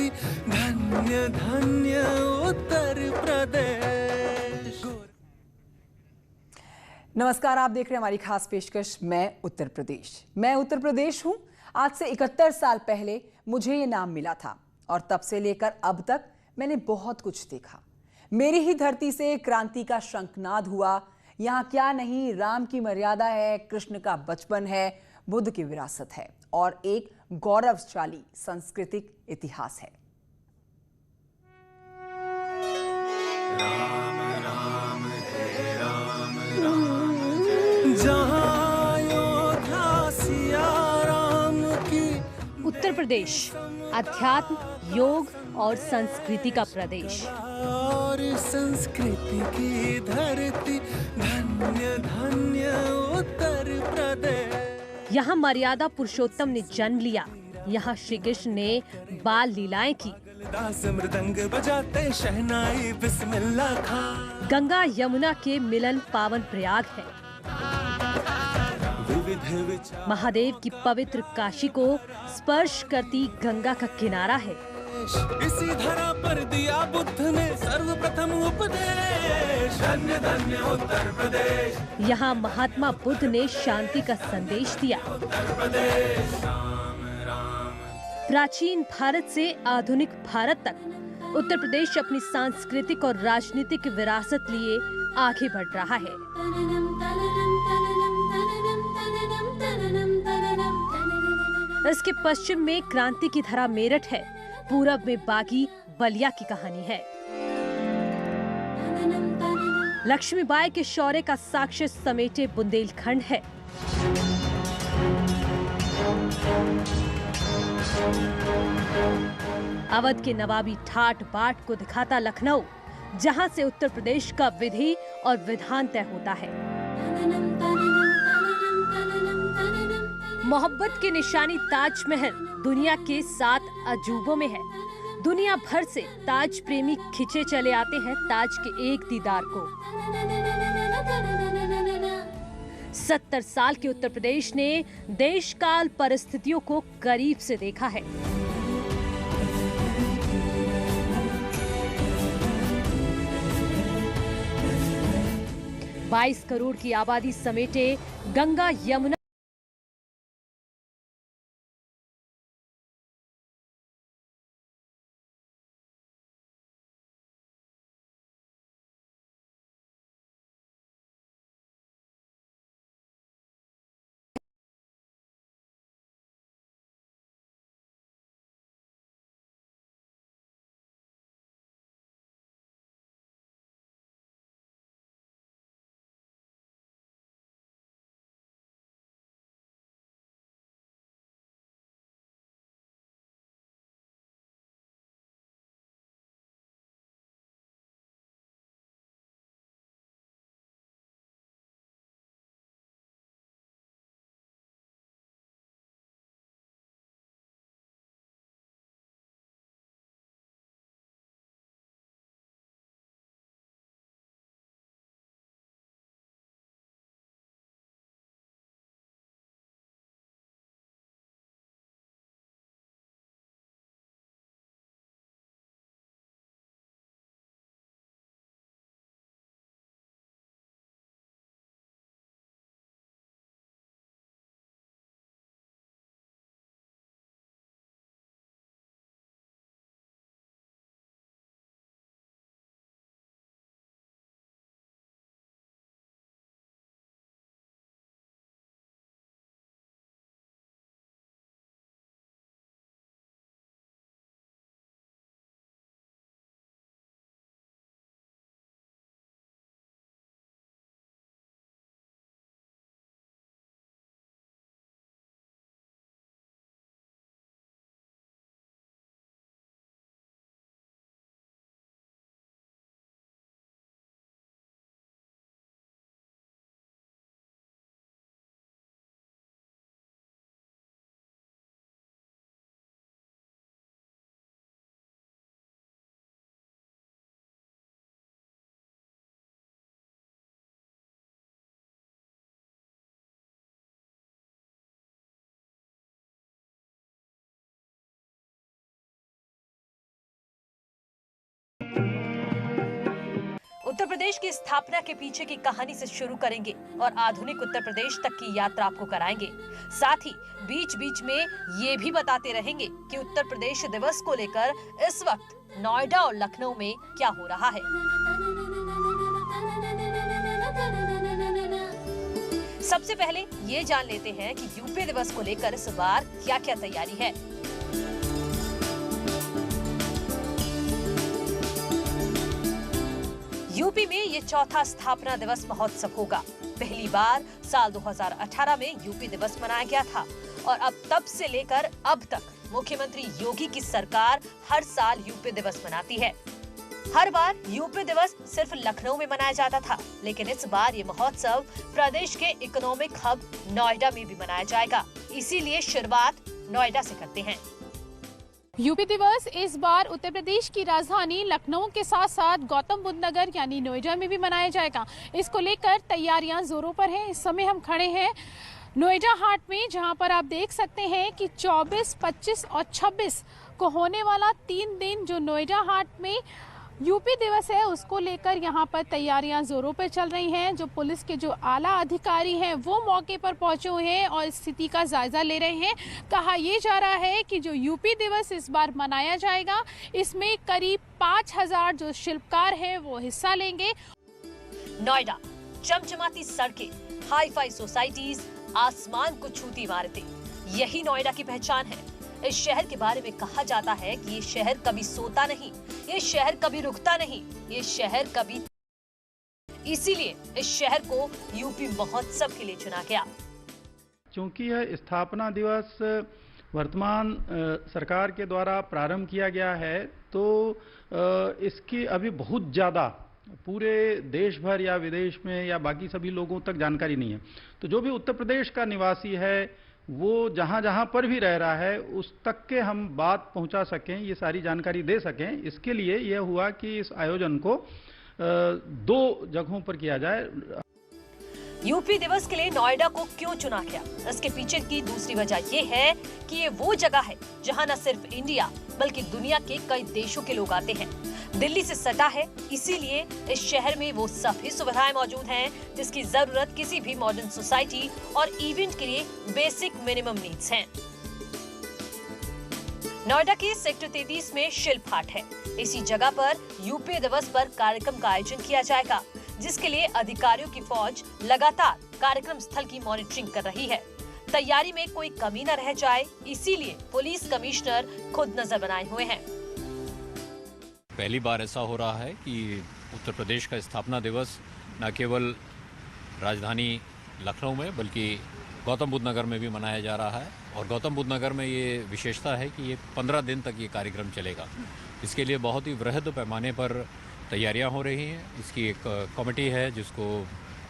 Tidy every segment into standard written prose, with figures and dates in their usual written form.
धन्य धन्य उत्तर प्रदेश। नमस्कार, आप देख रहे हैं हमारी खास पेशकश मैं उत्तर प्रदेश हूं। आज से 71 साल पहले मुझे ये नाम मिला था और तब से लेकर अब तक मैंने बहुत कुछ देखा। मेरी ही धरती से क्रांति का शंखनाद हुआ। यहाँ क्या नहीं, राम की मर्यादा है, कृष्ण का बचपन है, बुद्ध की विरासत है और एक गौरवशाली सांस्कृतिक इतिहास है। उत्तर प्रदेश अध्यात्म, योग और संस्कृति का प्रदेश। और संस्कृति की धरती, धन्य धन्य उत्तर प्रदेश। यहाँ मर्यादा पुरुषोत्तम ने जन्म लिया। यहाँ श्री कृष्ण ने बाल लीलाएं की। दास मृदंग बजाते शहनाई बिस्मिल्लाह खा। गंगा यमुना के मिलन पावन प्रयाग है। महादेव की पवित्र काशी को स्पर्श करती गंगा का किनारा है। इसी धरा पर दिया बुद्ध ने सर्वप्रथम उपदेश, धन्य धन्य उत्तर प्रदेश। यहाँ महात्मा बुद्ध ने शांति का संदेश दिया। उत्तर प्रदेश। प्राचीन भारत से आधुनिक भारत तक उत्तर प्रदेश अपनी सांस्कृतिक और राजनीतिक विरासत लिए आगे बढ़ रहा है। इसके पश्चिम में क्रांति की धरा मेरठ है, पूरब में बागी बलिया की कहानी है। लक्ष्मीबाई के शौर्य का साक्ष्य समेटे बुंदेलखंड है। अवध के नवाबी ठाट बाट को दिखाता लखनऊ, जहां से उत्तर प्रदेश का विधि और विधान तय होता है। मोहब्बत की निशानी ताजमहल दुनिया के 7 अजूबों में है। दुनिया भर से ताज प्रेमी खिंचे चले आते हैं ताज के एक दीदार को। 70 साल के उत्तर प्रदेश ने देश काल परिस्थितियों को करीब से देखा है। बाईस करोड़ की आबादी समेटे गंगा यमुना उत्तर प्रदेश की स्थापना के पीछे की कहानी से शुरू करेंगे और आधुनिक उत्तर प्रदेश तक की यात्रा आपको कराएंगे। साथ ही बीच बीच में ये भी बताते रहेंगे कि उत्तर प्रदेश दिवस को लेकर इस वक्त नोएडा और लखनऊ में क्या हो रहा है। सबसे पहले ये जान लेते हैं कि यूपी दिवस को लेकर इस बार क्या-क्या तैयारी है। यूपी में ये चौथा स्थापना दिवस महोत्सव होगा। पहली बार साल 2018 में यूपी दिवस मनाया गया था और अब तब से लेकर अब तक मुख्यमंत्री योगी की सरकार हर साल यूपी दिवस मनाती है। हर बार यूपी दिवस सिर्फ लखनऊ में मनाया जाता था, लेकिन इस बार ये महोत्सव प्रदेश के इकोनॉमिक हब नोएडा में भी मनाया जाएगा। इसीलिए शुरुआत नोएडा से करते हैं। यूपी दिवस इस बार उत्तर प्रदेश की राजधानी लखनऊ के साथ साथ गौतम बुद्ध नगर यानी नोएडा में भी मनाया जाएगा। इसको लेकर तैयारियां जोरों पर हैं। इस समय हम खड़े हैं नोएडा हाट में, जहां पर आप देख सकते हैं कि 24, 25 और 26 को होने वाला 3 दिन जो नोएडा हाट में यूपी दिवस है उसको लेकर यहाँ पर तैयारियां जोरों पर चल रही हैं। जो पुलिस के जो आला अधिकारी हैं वो मौके पर पहुंचे हुए हैं और स्थिति का जायजा ले रहे हैं। कहा यह जा रहा है कि जो यूपी दिवस इस बार मनाया जाएगा, इसमें करीब 5000 जो शिल्पकार हैं वो हिस्सा लेंगे। नोएडा, चमचमाती सड़कें, हाई फाई सोसाइटीज, आसमान को छूती इमारतें, यही नोएडा की पहचान है। इस शहर के बारे में कहा जाता है कि ये शहर कभी सोता नहीं, ये शहर कभी रुकता नहीं, ये शहर कभी, इसीलिए इस शहर को यूपी महोत्सव के लिए चुना गया। क्योंकि यह स्थापना दिवस वर्तमान सरकार के द्वारा प्रारंभ किया गया है, तो इसकी अभी बहुत ज़्यादा पूरे देश भर या विदेश में या बाकी सभी लोगों तक जानकारी नहीं है। तो जो भी उत्तर प्रदेश का निवासी है वो जहां जहां पर भी रह रहा है उस तक के हम बात पहुंचा सकें, ये सारी जानकारी दे सकें। इसके लिए यह हुआ कि इस आयोजन को 2 जगहों पर किया जाए। यूपी दिवस के लिए नोएडा को क्यों चुना गया? इसके पीछे की दूसरी वजह ये है कि ये वो जगह है जहां न सिर्फ इंडिया बल्कि दुनिया के कई देशों के लोग आते हैं। दिल्ली से सटा है, इसीलिए इस शहर में वो सभी सुविधाएं मौजूद हैं जिसकी जरूरत किसी भी मॉडर्न सोसाइटी और इवेंट के लिए बेसिक मिनिमम नीड्स हैं। नोएडा के सेक्टर 33 में शिल्प हाट है। इसी जगह पर यूपी दिवस पर कार्यक्रम का आयोजन किया जाएगा, जिसके लिए अधिकारियों की फौज लगातार कार्यक्रम स्थल की मॉनिटरिंग कर रही है। तैयारी में कोई कमी न रह जाए, इसीलिए पुलिस कमिश्नर खुद नजर बनाए हुए हैं। पहली बार ऐसा हो रहा है कि उत्तर प्रदेश का स्थापना दिवस न केवल राजधानी लखनऊ में बल्कि गौतम बुद्ध नगर में भी मनाया जा रहा है। और गौतम बुद्ध नगर में ये विशेषता है कि ये 15 दिन तक ये कार्यक्रम चलेगा। इसके लिए बहुत ही वृहद पैमाने पर तैयारियां हो रही हैं। इसकी एक कमेटी है जिसको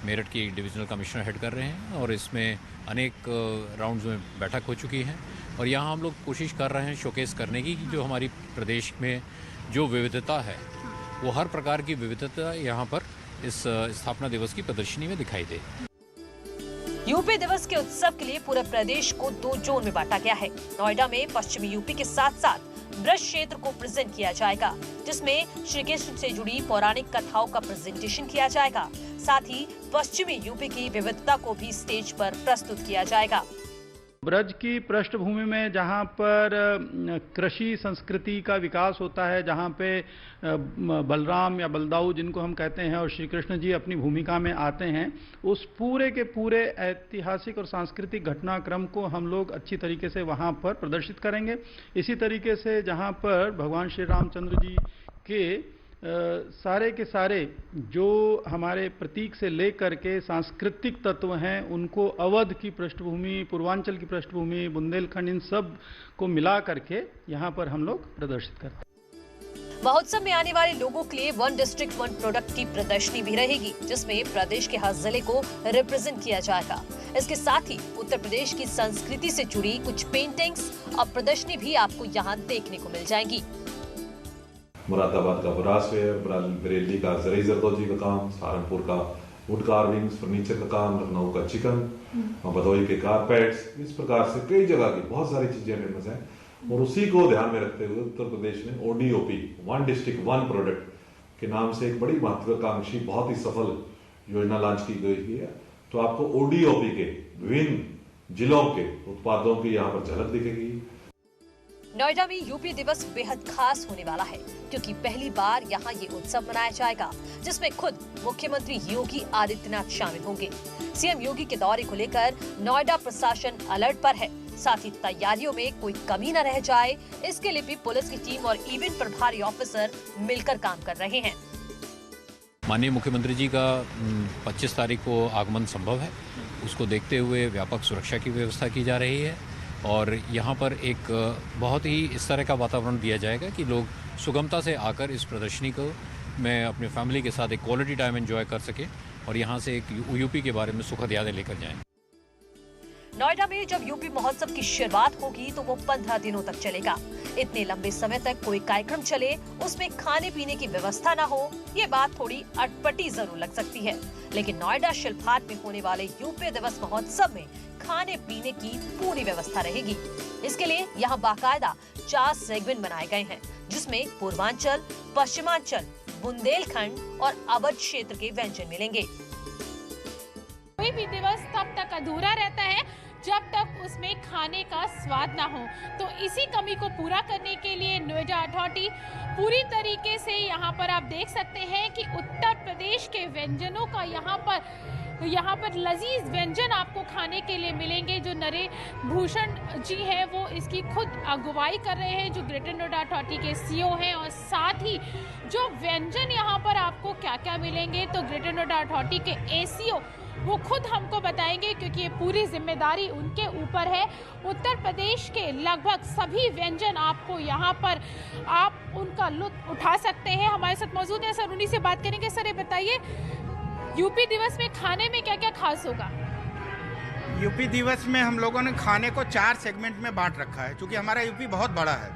मेरठ की डिविजनल कमिश्नर हेड कर रहे हैं और इसमें अनेक राउंड्स में बैठक हो चुकी है। और यहाँ हम लोग कोशिश कर रहे हैं शोकेस करने की कि जो हमारी प्रदेश में जो विविधता है वो हर प्रकार की विविधता यहाँ पर इस स्थापना दिवस की प्रदर्शनी में दिखाई दे। यूपी दिवस के उत्सव के लिए पूरे प्रदेश को 2 जोन में बांटा गया है। नोएडा में पश्चिमी यूपी के साथ साथ ब्रज क्षेत्र को प्रेजेंट किया जाएगा, जिसमें श्री कृष्ण से जुड़ी पौराणिक कथाओं का प्रेजेंटेशन किया जाएगा। साथ ही पश्चिमी यूपी की विविधता को भी स्टेज पर प्रस्तुत किया जाएगा। ब्रज की पृष्ठभूमि में जहाँ पर कृषि संस्कृति का विकास होता है, जहाँ पे बलराम या बलदाऊ जिनको हम कहते हैं और श्री कृष्ण जी अपनी भूमिका में आते हैं, उस पूरे के पूरे ऐतिहासिक और सांस्कृतिक घटनाक्रम को हम लोग अच्छी तरीके से वहाँ पर प्रदर्शित करेंगे। इसी तरीके से जहाँ पर भगवान श्री रामचंद्र जी के सारे के सारे जो हमारे प्रतीक से लेकर के सांस्कृतिक तत्व हैं उनको अवध की पृष्ठभूमि, पूर्वांचल की पृष्ठभूमि, बुंदेलखंड, इन सब को मिला करके यहाँ पर हम लोग प्रदर्शित करते हैं। महोत्सव में आने वाले लोगों के लिए 1 डिस्ट्रिक्ट 1 प्रोडक्ट की प्रदर्शनी भी रहेगी, जिसमें प्रदेश के हर जिले को रिप्रेजेंट किया जाएगा। इसके साथ ही उत्तर प्रदेश की संस्कृति से जुड़ी कुछ पेंटिंग्स और प्रदर्शनी भी आपको यहाँ देखने को मिल जाएंगी। मुरादाबाद का ब्रासवेयर, बरेली का जरी जरदोजी का काम, सहारनपुर का वुड कार्विंग्स, फर्नीचर का काम, लखनऊ का चिकन, भदोई के कारपेट्स, इस प्रकार से कई जगह की बहुत सारी चीजें फेमस हैं। और उसी को ध्यान में रखते हुए उत्तर प्रदेश ने ODOP 1 डिस्ट्रिक्ट 1 प्रोडक्ट के नाम से एक बड़ी महत्वाकांक्षी बहुत ही सफल योजना लॉन्च की गई है। तो आपको ओडीओपी के विभिन्न जिलों के उत्पादों की यहाँ पर झलक दिखेगी। नोएडा में यूपी दिवस बेहद खास होने वाला है, क्योंकि पहली बार यहाँ ये उत्सव मनाया जाएगा, जिसमें खुद मुख्यमंत्री योगी आदित्यनाथ शामिल होंगे। सीएम योगी के दौरे को लेकर नोएडा प्रशासन अलर्ट पर है। साथ ही तैयारियों में कोई कमी न रह जाए, इसके लिए भी पुलिस की टीम और इवेंट प्रभारी ऑफिसर मिलकर काम कर रहे हैं। माननीय मुख्यमंत्री जी का 25 तारीख को आगमन संभव है। उसको देखते हुए व्यापक सुरक्षा की व्यवस्था की जा रही है और यहाँ पर एक बहुत ही इस तरह का वातावरण दिया जाएगा कि लोग सुगमता से आकर इस प्रदर्शनी को में अपनी फैमिली के साथ एक क्वालिटी टाइम एंजॉय कर सके और यहाँ से एक यूपी के बारे में सुखद यादें लेकर जाएं। नोएडा में जब यूपी महोत्सव की शुरुआत होगी तो वो 15 दिनों तक चलेगा। इतने लंबे समय तक कोई कार्यक्रम चले, उसमें खाने पीने की व्यवस्था न हो, ये बात थोड़ी अटपटी जरूर लग सकती है। लेकिन नोएडा शिल्पहाट में होने वाले यूपी दिवस महोत्सव में खाने पीने की पूरी व्यवस्था रहेगी। इसके लिए यहाँ बाकायदा 4 सेगमेंट बनाए गए हैं, जिसमें पूर्वांचल, पश्चिमांचल, बुंदेलखंड और अवध क्षेत्र के व्यंजन मिलेंगे। कोई भी दिवस तब तक अधूरा रहता है जब तक उसमें खाने का स्वाद ना हो। तो इसी कमी को पूरा करने के लिए नोएडा अथॉरिटी पूरी तरीके से यहाँ पर आप देख सकते हैं कि उत्तर प्रदेश के व्यंजनों का यहाँ पर लजीज व्यंजन आपको खाने के लिए मिलेंगे। जो नरे भूषण जी हैं वो इसकी खुद अगुवाई कर रहे हैं, जो ग्रेटर नोएडा अथॉरिटी के सीईओ हैं। और साथ ही जो व्यंजन यहाँ पर आपको क्या क्या मिलेंगे, तो ग्रेटर नोएडा अथॉरिटी के एसीओ वो खुद हमको बताएंगे, क्योंकि ये पूरी जिम्मेदारी उनके ऊपर है। उत्तर प्रदेश के लगभग सभी व्यंजन आपको यहाँ पर आप उनका लुत्फ उठा सकते हैं। हमारे साथ मौजूद है सर, उन्हीं से बात करेंगे। सर ये बताइए, यूपी दिवस में खाने में क्या क्या खास होगा? यूपी दिवस में हम लोगों ने खाने को 4 सेगमेंट में बांट रखा है, क्योंकि हमारा यूपी बहुत बड़ा है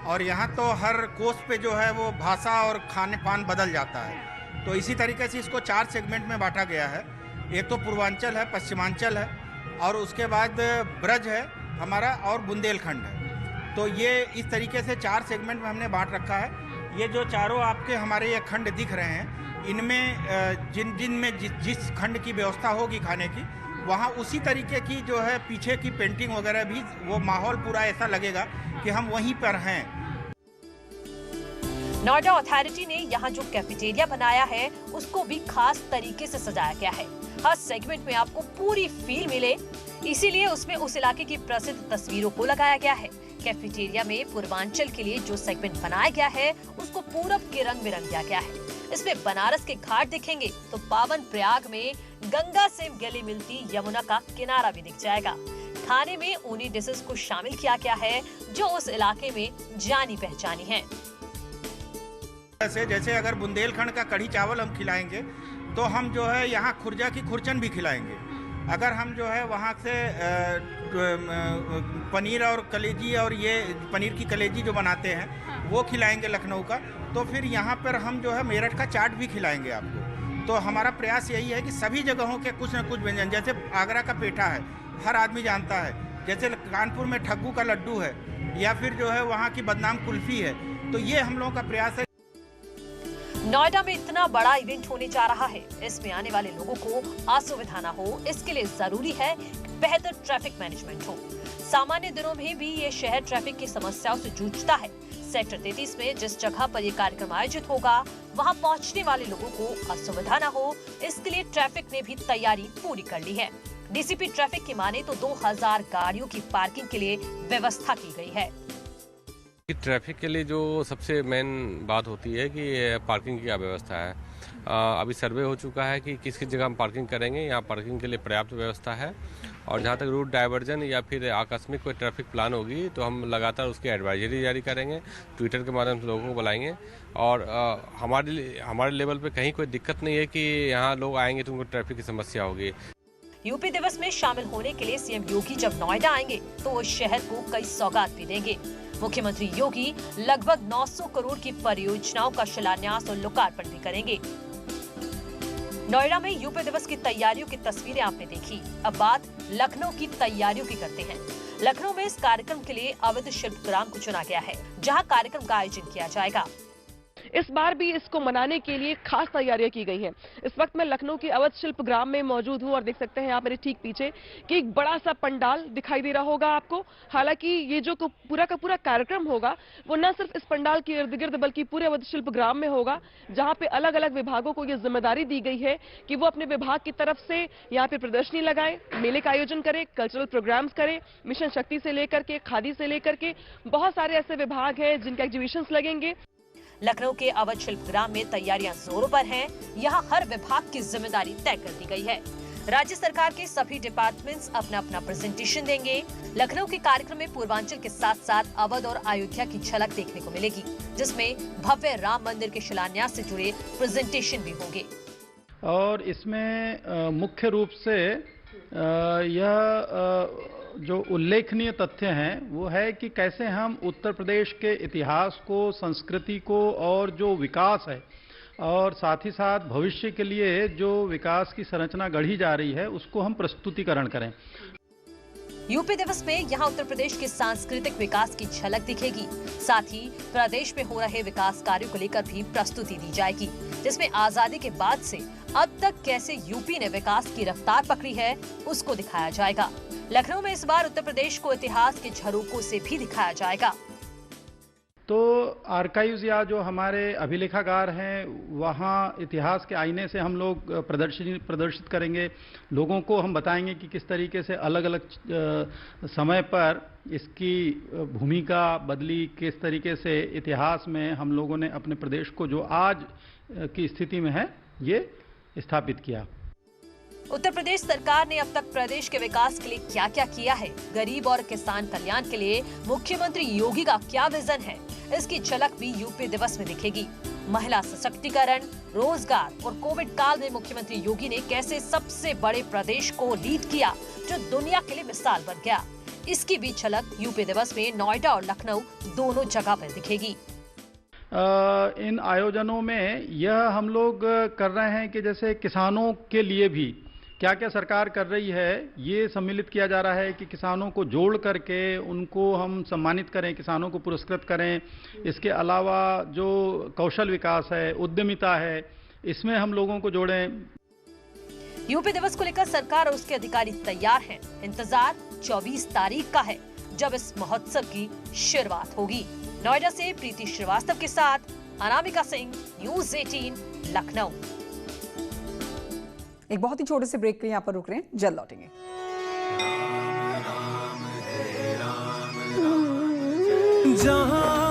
और यहाँ तो हर कोस पे जो है वो भाषा और खाने पान बदल जाता है। तो इसी तरीके से इसको 4 सेगमेंट में बांटा गया है। एक तो पूर्वांचल है, पश्चिमांचल है और उसके बाद ब्रज है हमारा और बुंदेलखंड है। तो ये इस तरीके से 4 सेगमेंट में हमने बांट रखा है। ये जो चारों आपके हमारे ये खंड दिख रहे हैं, इनमें जिन में जिस खंड की व्यवस्था होगी खाने की, वहाँ उसी तरीके की जो है पीछे की पेंटिंग वगैरह भी, वो माहौल पूरा ऐसा लगेगा कि हम वहीं पर हैं। नोएडा अथॉरिटी ने यहाँ जो कैफेटेरिया बनाया है उसको भी खास तरीके से सजाया गया है। हर सेगमेंट में आपको पूरी फील मिले, इसीलिए उसमें उस इलाके की प्रसिद्ध तस्वीरों को लगाया गया है। कैफेटेरिया में पूर्वांचल के लिए जो सेगमेंट बनाया गया है उसको पूरब के रंग में रंग दिया गया है। इसमें बनारस के घाट दिखेंगे तो पावन प्रयाग में गंगा से गले मिलती यमुना का किनारा भी दिख जाएगा। खाने में उन्हीं डिशेस को शामिल किया गया है जो उस इलाके में जानी पहचानी है। जैसे अगर बुंदेलखंड का कढ़ी चावल हम खिलाएंगे तो हम जो है यहाँ खुर्जा की खुरचन भी खिलाएंगे। अगर हम जो है वहाँ से पनीर और कलेजी और ये पनीर की कलेजी जो बनाते हैं वो खिलाएंगे लखनऊ का, तो फिर यहाँ पर हम जो है मेरठ का चाट भी खिलाएंगे आपको। तो हमारा प्रयास यही है कि सभी जगहों के कुछ न कुछ व्यंजन, जैसे आगरा का पेठा है हर आदमी जानता है, जैसे कानपुर में ठग्गू का लड्डू है, या फिर जो है वहाँ की बदनाम कुल्फी है। तो ये हम लोगों का प्रयास है। नोएडा में इतना बड़ा इवेंट होने जा रहा है, इसमें आने वाले लोगों को असुविधा न हो, इसके लिए जरूरी है बेहतर ट्रैफिक मैनेजमेंट हो। सामान्य दिनों में भी ये शहर ट्रैफिक की समस्याओं से जूझता है। सेक्टर 33 में जिस जगह पर ये कार्यक्रम आयोजित होगा वहां पहुंचने वाले लोगों को असुविधा न हो, इसके लिए ट्रैफिक ने भी तैयारी पूरी कर ली है। डीसीपी ट्रैफिक की माने तो 2000 गाड़ियों की पार्किंग के लिए व्यवस्था की गई है। ट्रैफिक के लिए जो सबसे मेन बात होती है कि पार्किंग की क्या व्यवस्था है। अभी सर्वे हो चुका है कि किस किस जगह हम पार्किंग करेंगे। यहाँ पार्किंग के लिए पर्याप्त व्यवस्था है और जहाँ तक रूट डाइवर्जन या फिर आकस्मिक कोई ट्रैफिक प्लान होगी तो हम लगातार उसकी एडवाइजरी जारी करेंगे, ट्विटर के माध्यम से लोगों को बुलाएंगे। और हमारे लेवल पे कहीं कोई दिक्कत नहीं है कि यहाँ लोग आएंगे तो उनको ट्रैफिक की समस्या होगी। यूपी दिवस में शामिल होने के लिए सीएम योगी जब नोएडा आएंगे तो वो शहर को कई सौगात भी देंगे। मुख्यमंत्री योगी लगभग 900 करोड़ की परियोजनाओं का शिलान्यास और लोकार्पण भी करेंगे। नोएडा में यूपी दिवस की तैयारियों की तस्वीरें आपने देखी। अब बात लखनऊ की तैयारियों की करते हैं। लखनऊ में इस कार्यक्रम के लिए अवध शिल्पग्राम को चुना गया है, जहां कार्यक्रम का आयोजन किया जाएगा। इस बार भी इसको मनाने के लिए खास तैयारियां की गई हैं। इस वक्त मैं लखनऊ के अवध शिल्प ग्राम में मौजूद हूं और देख सकते हैं आप मेरे ठीक पीछे कि एक बड़ा सा पंडाल दिखाई दे रहा होगा आपको। हालांकि ये जो पूरा का पूरा कार्यक्रम होगा वो न सिर्फ इस पंडाल के इर्द गिर्द बल्कि पूरे अवध शिल्प ग्राम में होगा, जहां पे अलग अलग विभागों को ये जिम्मेदारी दी गई है कि वो अपने विभाग की तरफ से यहाँ पे प्रदर्शनी लगाएं, मेले का आयोजन करें, कल्चरल प्रोग्राम्स करें। मिशन शक्ति से लेकर के खादी से लेकर के बहुत सारे ऐसे विभाग हैं जिनके एग्जीबिशंस लगेंगे। लखनऊ के अवध शिल्प ग्राम में तैयारियां जोरों पर हैं। यहाँ हर विभाग की जिम्मेदारी तय कर दी गई है। राज्य सरकार के सभी डिपार्टमेंट्स अपना अपना प्रेजेंटेशन देंगे। लखनऊ के कार्यक्रम में पूर्वांचल के साथ साथ अवध और अयोध्या की झलक देखने को मिलेगी, जिसमें भव्य राम मंदिर के शिलान्यास से जुड़े प्रेजेंटेशन भी होंगे। और इसमें मुख्य रूप से यह जो उल्लेखनीय तथ्य हैं वो है कि कैसे हम उत्तर प्रदेश के इतिहास को, संस्कृति को और जो विकास है और साथ ही साथ भविष्य के लिए जो विकास की संरचना गढ़ी जा रही है उसको हम प्रस्तुतिकरण करें। यूपी दिवस में यहाँ उत्तर प्रदेश के सांस्कृतिक विकास की झलक दिखेगी। साथ ही प्रदेश में हो रहे विकास कार्यों को लेकर भी प्रस्तुति दी जाएगी, जिसमें आजादी के बाद से अब तक कैसे यूपी ने विकास की रफ्तार पकड़ी है उसको दिखाया जाएगा। लखनऊ में इस बार उत्तर प्रदेश को इतिहास के झरोकों से भी दिखाया जाएगा। तो आर्काइव्स या जो हमारे अभिलेखागार हैं वहाँ इतिहास के आईने से हम लोग प्रदर्शित करेंगे। लोगों को हम बताएंगे कि किस तरीके से अलग अलग समय पर इसकी भूमिका बदली, किस तरीके से इतिहास में हम लोगों ने अपने प्रदेश को जो आज की स्थिति में है ये स्थापित किया। उत्तर प्रदेश सरकार ने अब तक प्रदेश के विकास के लिए क्या क्या किया है, गरीब और किसान कल्याण के लिए मुख्यमंत्री योगी का क्या विजन है, इसकी झलक भी यूपी दिवस में दिखेगी। महिला सशक्तिकरण, रोजगार और कोविड काल में मुख्यमंत्री योगी ने कैसे सबसे बड़े प्रदेश को लीड किया जो दुनिया के लिए मिसाल बन गया, इसकी भी झलक यूपी दिवस में नोएडा और लखनऊ दोनों जगह पर दिखेगी। इन आयोजनों में यह हम लोग कर रहे हैं कि जैसे किसानों के लिए भी क्या क्या सरकार कर रही है ये सम्मिलित किया जा रहा है कि किसानों को जोड़ करके उनको हम सम्मानित करें, किसानों को पुरस्कृत करें। इसके अलावा जो कौशल विकास है, उद्यमिता है, इसमें हम लोगों को जोड़ें। यूपी दिवस को लेकर सरकार और उसके अधिकारी तैयार हैं। इंतजार 24 तारीख का है जब इस महोत्सव की शुरुआत होगी। नोएडा से प्रीति श्रीवास्तव के साथ अनामिका सिंह, न्यूज़ 18 लखनऊ। एक बहुत ही छोटे से ब्रेक के यहाँ पर रुक रहे हैं, जल्द लौटेंगे। जहाँ